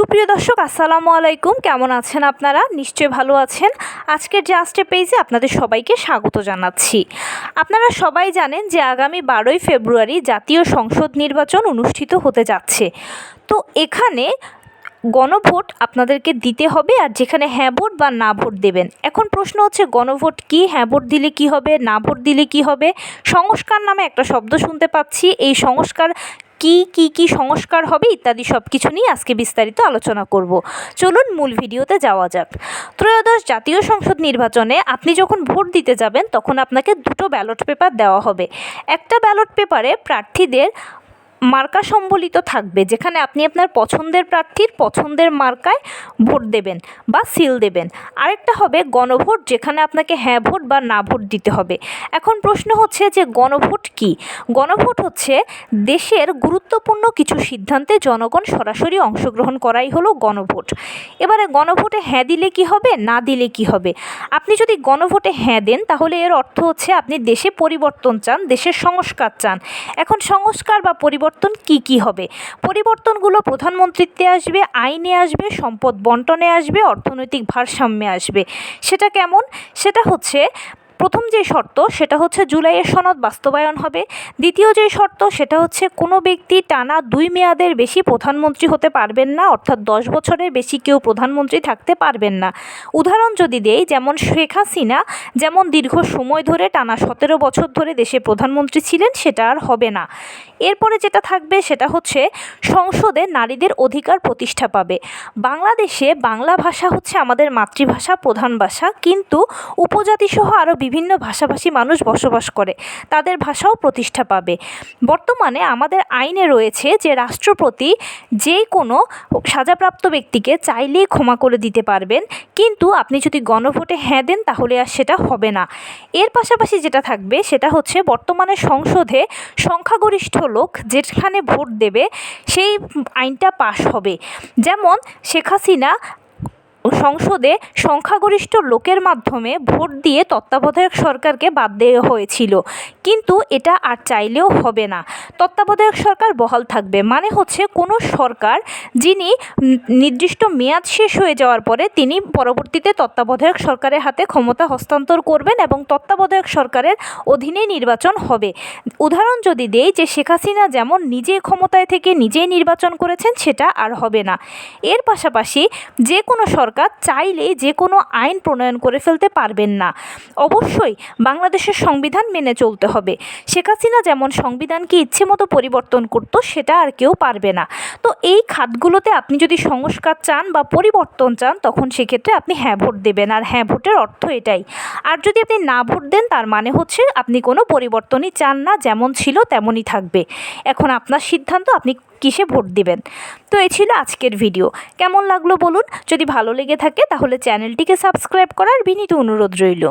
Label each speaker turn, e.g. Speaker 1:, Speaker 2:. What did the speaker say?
Speaker 1: সুপ্রিয় দর্শক আসসালামু আলাইকুম, কেমন আছেন আপনারা? নিশ্চয়ই ভালো আছেন। আজকের জাস্ট পেজে আপনাদের সবাইকে স্বাগত জানাচ্ছি। আপনারা সবাই জানেন যে আগামী 12ই ফেব্রুয়ারি জাতীয় সংসদ নির্বাচন অনুষ্ঠিত হতে যাচ্ছে। তো এখানে গণভোট আপনাদেরকে দিতে হবে, আর যেখানে হ্যাঁ ভোট বা না ভোট দেবেন। এখন প্রশ্ন হচ্ছে গণভোট কি, হ্যাঁ ভোট দিলে কি হবে, না ভোট দিলে কি হবে? সংস্কার নামে একটা শব্দ শুনতে পাচ্ছি, এই সংস্কার কি সংস্কার হবে ইত্যাদি সব কিছু নিয়ে আজকে বিস্তারিত আলোচনা করব। চলুন মূল ভিডিওতে যাওয়া যাক। ত্রয়োদশ জাতীয় সংসদ নির্বাচনে আপনি যখন ভোট দিতে যাবেন তখন আপনাকে দুটো ব্যালট পেপার দেওয়া হবে। একটা ব্যালট পেপারে প্রার্থীদের মার্কা সম্বলিত থাকবে, যেখানে আপনি আপনার পছন্দের প্রার্থীর পছন্দের মার্কায় ভোট দেবেন বা সিল দেবেন। আরেকটা হবে গণভোট, যেখানে আপনাকে হ্যাঁ ভোট বা না ভোট দিতে হবে। এখন প্রশ্ন হচ্ছে যে গণভোট কি? গণভোট হচ্ছে দেশের গুরুত্বপূর্ণ কিছু সিদ্ধান্তে জনগণ সরাসরি অংশগ্রহণ করাই হলো গণভোট। এবারে গণভোটে হ্যাঁ দিলে কি হবে, না দিলে কি হবে? আপনি যদি গণভোটে হ্যাঁ দেন তাহলে এর অর্থ হচ্ছে আপনি দেশে পরিবর্তন চান, দেশের সংস্কার চান। এখন সংস্কার বা পরিবর্তন কি হবে? পরিবর্তনগুলো প্রধানমন্ত্রীত্বে আসবে, আইনে আসবে, সম্পদ বন্টনে আসবে, অর্থনৈতিক ভারসাম্যে আসবে। সেটা কেমন? সেটা হচ্ছে প্রথম যে শর্ত সেটা হচ্ছে জুলাইয়ের সনদ বাস্তবায়ন হবে। দ্বিতীয় যে শর্ত সেটা হচ্ছে কোনো ব্যক্তি টানা 2 মেয়াদের বেশি প্রধানমন্ত্রী হতে পারবেন না, অর্থাৎ 10 বছরের বেশি কেউ প্রধানমন্ত্রী থাকতে পারবেন না। উদাহরণ যদি দেই, যেমন শেখ হাসিনা যেমন দীর্ঘ সময় ধরে টানা 17 বছর ধরে দেশে প্রধানমন্ত্রী ছিলেন, সেটা আর হবে না। এরপরে যেটা থাকবে সেটা হচ্ছে সংসদে নারীদের অধিকার প্রতিষ্ঠা পাবে। বাংলাদেশে বাংলা ভাষা হচ্ছে আমাদের মাতৃভাষা, প্রধান ভাষা, কিন্তু উপজাতিসহ আরও বিভিন্ন ভাষাভাষী মানুষ বসবাস করে, তাদের ভাষাও প্রতিষ্ঠা পাবে। বর্তমানে আমাদের আইনে রয়েছে যে রাষ্ট্রপতি যে কোনো সাজাপ্রাপ্ত ব্যক্তিকে চাইলেই ক্ষমা করে দিতে পারবেন, কিন্তু আপনি যদি গণভোটে হ্যাঁ দেন তাহলে আর সেটা হবে না। এর পাশাপাশি যেটা থাকবে সেটা হচ্ছে বর্তমানে সংসদে সংখ্যাগরিষ্ঠ লোক যেখানে ভোট দেবে সেই আইনটা পাশ হবে। যেমন শেখ হাসিনা সংসদে সংখ্যাগরিষ্ঠ লোকের মাধ্যমে ভোট দিয়ে তত্ত্বাবধায়ক সরকারকে বাদ দেওয়া হয়েছিল, কিন্তু এটা আর চাইলেও হবে না। তত্ত্বাবধায়ক সরকার বহাল থাকবে, মানে হচ্ছে কোনো সরকার যিনি নির্দিষ্ট মেয়াদ শেষ হয়ে যাওয়ার পরে তিনি পরবর্তীতে তত্ত্বাবধায়ক সরকারের হাতে ক্ষমতা হস্তান্তর করবেন এবং তত্ত্বাবধায়ক সরকারের অধীনে নির্বাচন হবে। উদাহরণ যদি দেই, যে শেখ হাসিনা যেমন নিজে ক্ষমতায় থেকে নিজেই নির্বাচন করেছেন, সেটা আর হবে না। এর পাশাপাশি যে কোনো সরকার চাইলে যে কোনো আইন প্রণয়ন করে ফেলতে পারবেন না। অবশ্যই বাংলাদেশের সংবিধান মেনে চলতে হবে। শেখ হাসিনা যেমন সংবিধানকে ইচ্ছে মতো পরিবর্তন করত, সেটা আর কেউ পারবে না। তো এই খাতগুলোতে আপনি যদি সংস্কার চান বা পরিবর্তন চান, তখন সেক্ষেত্রে আপনি হ্যাঁ ভোট দেবেন, আর হ্যাঁ ভোটের অর্থ এটাই। আর যদি আপনি না ভোট দেন, তার মানে হচ্ছে আপনি কোনো পরিবর্তনই চান না, যেমন ছিল তেমনই থাকবে। এখন আপনার সিদ্ধান্ত, আপনি কিসে ভোট দিবেন। তো এই ছিল আজকের ভিডিও। কেমন লাগলো বলুন। যদি ভালো লেগে থাকে তাহলে চ্যানেলটিকে সাবস্ক্রাইব করার বিনীত অনুরোধ রইল।